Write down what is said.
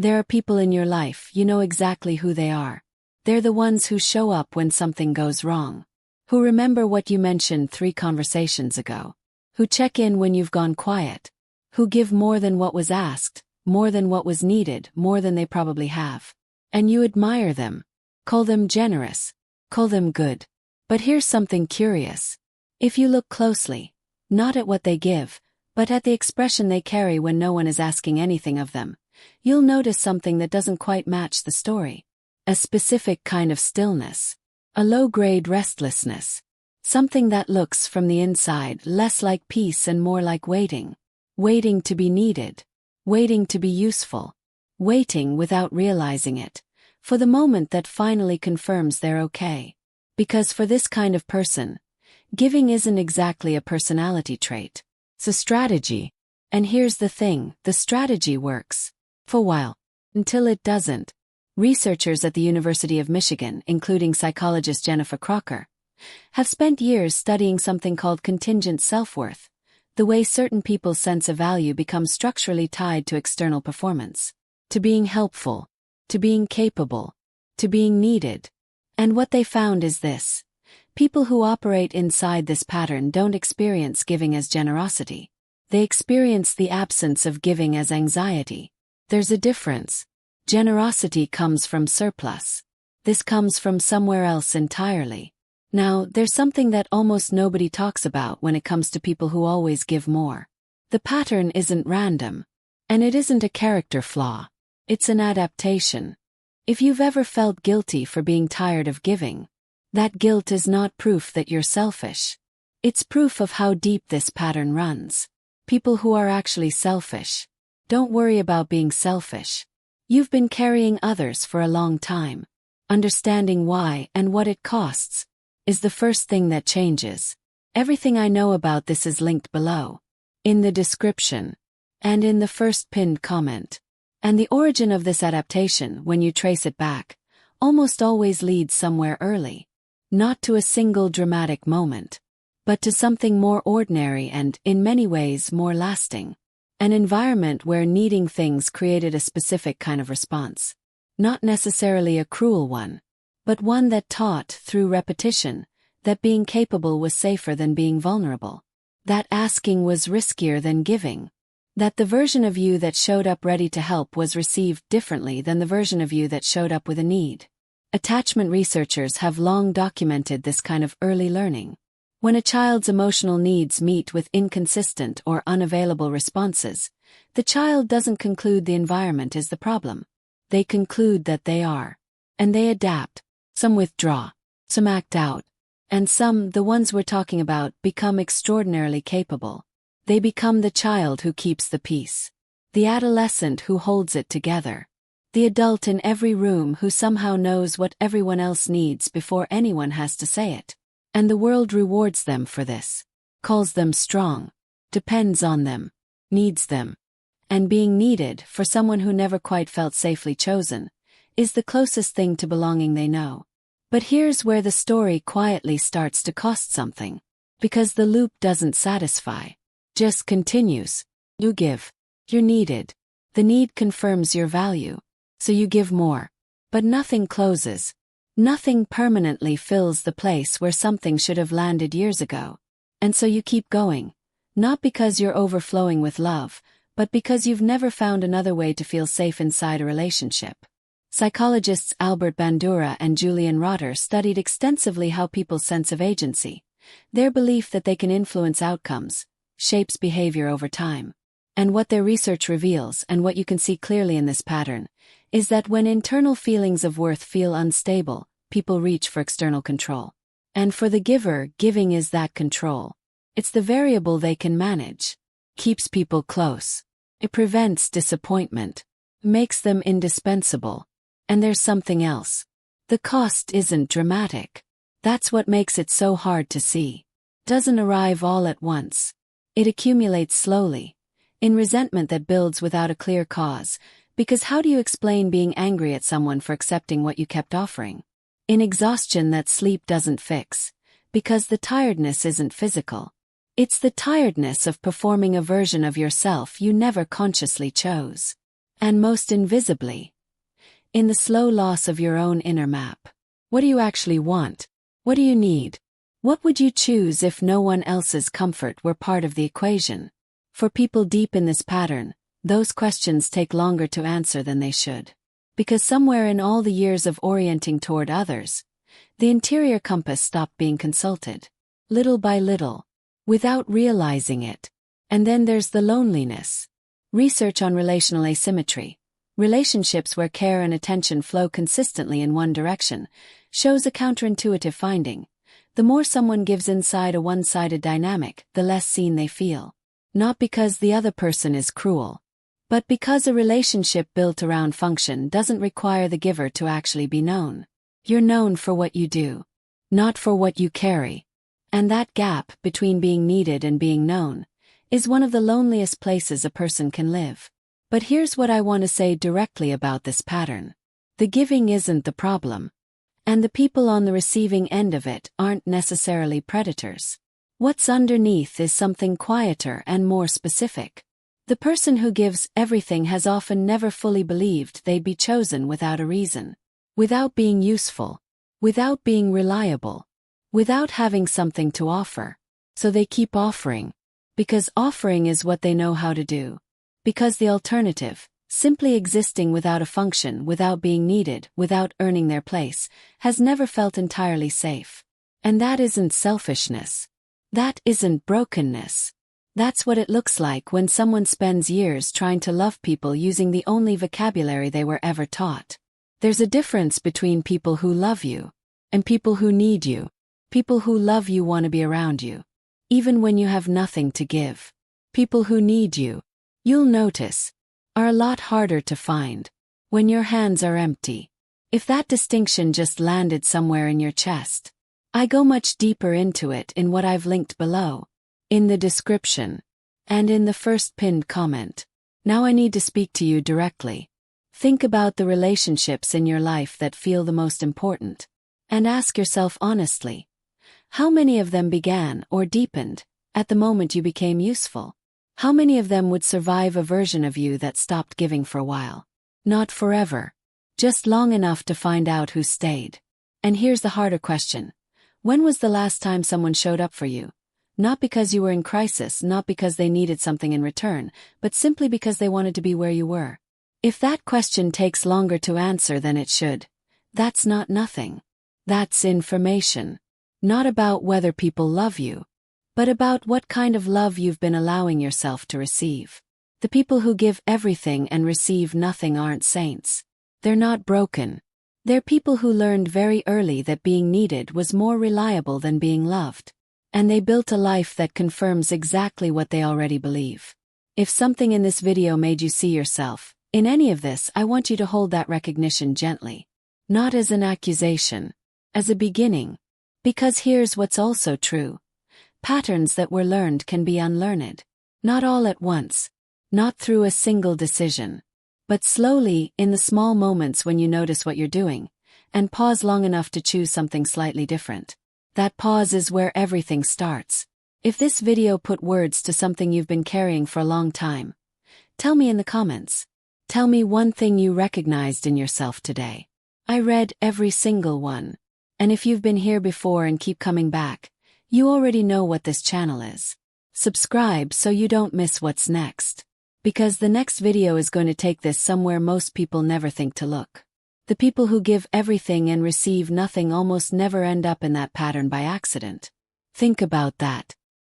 There are people in your life, you know exactly who they are. They're the ones who show up when something goes wrong. Who remember what you mentioned 3 conversations ago. Who check in when you've gone quiet. Who give more than what was asked, more than what was needed, more than they probably have. And you admire them. Call them generous. Call them good. But here's something curious. If you look closely, not at what they give, but at the expression they carry when no one is asking anything of them, you'll notice something that doesn't quite match the story. A specific kind of stillness. A low-grade restlessness. Something that looks from the inside less like peace and more like waiting. Waiting to be needed. Waiting to be useful. Waiting without realizing it. For the moment that finally confirms they're okay. Because for this kind of person, giving isn't exactly a personality trait. It's a strategy. And here's the thing, the strategy works. For a while. Until it doesn't. Researchers at the University of Michigan, including psychologist Jennifer Crocker, have spent years studying something called contingent self-worth, the way certain people's sense of value becomes structurally tied to external performance, to being helpful, to being capable, to being needed. And what they found is this. People who operate inside this pattern don't experience giving as generosity. They experience the absence of giving as anxiety. There's a difference. Generosity comes from surplus. This comes from somewhere else entirely. Now, there's something that almost nobody talks about when it comes to people who always give more. The pattern isn't random. And it isn't a character flaw. It's an adaptation. If you've ever felt guilty for being tired of giving, that guilt is not proof that you're selfish. It's proof of how deep this pattern runs. People who are actually selfish. Don't worry about being selfish. You've been carrying others for a long time. Understanding why and what it costs is the first thing that changes. Everything I know about this is linked below. In the description. And in the first pinned comment. And the origin of this adaptation, when you trace it back, almost always leads somewhere early. Not to a single dramatic moment. But to something more ordinary and, in many ways, more lasting. An environment where needing things created a specific kind of response. Not necessarily a cruel one. But one that taught, through repetition, that being capable was safer than being vulnerable. That asking was riskier than giving. That the version of you that showed up ready to help was received differently than the version of you that showed up with a need. Attachment researchers have long documented this kind of early learning. When a child's emotional needs meet with inconsistent or unavailable responses, the child doesn't conclude the environment is the problem. They conclude that they are. And they adapt. Some withdraw. Some act out. And some, the ones we're talking about, become extraordinarily capable. They become the child who keeps the peace. The adolescent who holds it together. The adult in every room who somehow knows what everyone else needs before anyone has to say it. And the world rewards them for this. Calls them strong. Depends on them. Needs them. And being needed, for someone who never quite felt safely chosen, is the closest thing to belonging they know. But here's where the story quietly starts to cost something. Because the loop doesn't satisfy. Just continues. You give. You're needed. The need confirms your value. So you give more. But nothing closes. Nothing permanently fills the place where something should have landed years ago. And so you keep going. Not because you're overflowing with love, but because you've never found another way to feel safe inside a relationship. Psychologists Albert Bandura and Julian Rotter studied extensively how people's sense of agency, their belief that they can influence outcomes, shapes behavior over time. And what their research reveals, and what you can see clearly in this pattern, is that when internal feelings of worth feel unstable, people reach for external control. And for the giver, giving is that control. It's the variable they can manage. Keeps people close. It prevents disappointment. Makes them indispensable. And there's something else. The cost isn't dramatic. That's what makes it so hard to see. Doesn't arrive all at once. It accumulates slowly. In resentment that builds without a clear cause, because how do you explain being angry at someone for accepting what you kept offering? In exhaustion that sleep doesn't fix, because the tiredness isn't physical. It's the tiredness of performing a version of yourself you never consciously chose. And most invisibly, in the slow loss of your own inner map. What do you actually want? What do you need? What would you choose if no one else's comfort were part of the equation? For people deep in this pattern, those questions take longer to answer than they should. Because somewhere in all the years of orienting toward others, the interior compass stopped being consulted. Little by little, without realizing it. And then there's the loneliness. Research on relational asymmetry, relationships where care and attention flow consistently in one direction, shows a counterintuitive finding. The more someone gives inside a one-sided dynamic, the less seen they feel. Not because the other person is cruel, but because a relationship built around function doesn't require the giver to actually be known. You're known for what you do, not for what you carry. And that gap between being needed and being known is one of the loneliest places a person can live. But here's what I want to say directly about this pattern. The giving isn't the problem. And the people on the receiving end of it aren't necessarily predators. What's underneath is something quieter and more specific. The person who gives everything has often never fully believed they'd be chosen without a reason. Without being useful. Without being reliable. Without having something to offer. So they keep offering. Because offering is what they know how to do. Because the alternative, simply existing without a function, without being needed, without earning their place, has never felt entirely safe. And that isn't selfishness. That isn't brokenness. That's what it looks like when someone spends years trying to love people using the only vocabulary they were ever taught. There's a difference between people who love you and people who need you. People who love you want to be around you, even when you have nothing to give. People who need you, you'll notice, are a lot harder to find when your hands are empty. If that distinction just landed somewhere in your chest, I go much deeper into it in what I've linked below, in the description, and in the first pinned comment. Now I need to speak to you directly. Think about the relationships in your life that feel the most important, and ask yourself honestly, how many of them began or deepened at the moment you became useful? How many of them would survive a version of you that stopped giving for a while? Not forever. Just long enough to find out who stayed. And here's the harder question. When was the last time someone showed up for you? Not because you were in crisis, not because they needed something in return, but simply because they wanted to be where you were. If that question takes longer to answer than it should, that's not nothing. That's information. Not about whether people love you, but about what kind of love you've been allowing yourself to receive. The people who give everything and receive nothing aren't saints. They're not broken. They're people who learned very early that being needed was more reliable than being loved. And they built a life that confirms exactly what they already believe. If something in this video made you see yourself in any of this, I want you to hold that recognition gently. Not as an accusation. As a beginning. Because here's what's also true. Patterns that were learned can be unlearned. Not all at once. Not through a single decision. But slowly, in the small moments when you notice what you're doing, and pause long enough to choose something slightly different. That pause is where everything starts. If this video put words to something you've been carrying for a long time, tell me in the comments. Tell me one thing you recognized in yourself today. I read every single one. And if you've been here before and keep coming back, you already know what this channel is. Subscribe so you don't miss what's next. Because the next video is going to take this somewhere most people never think to look. The people who give everything and receive nothing almost never end up in that pattern by accident. Think about that.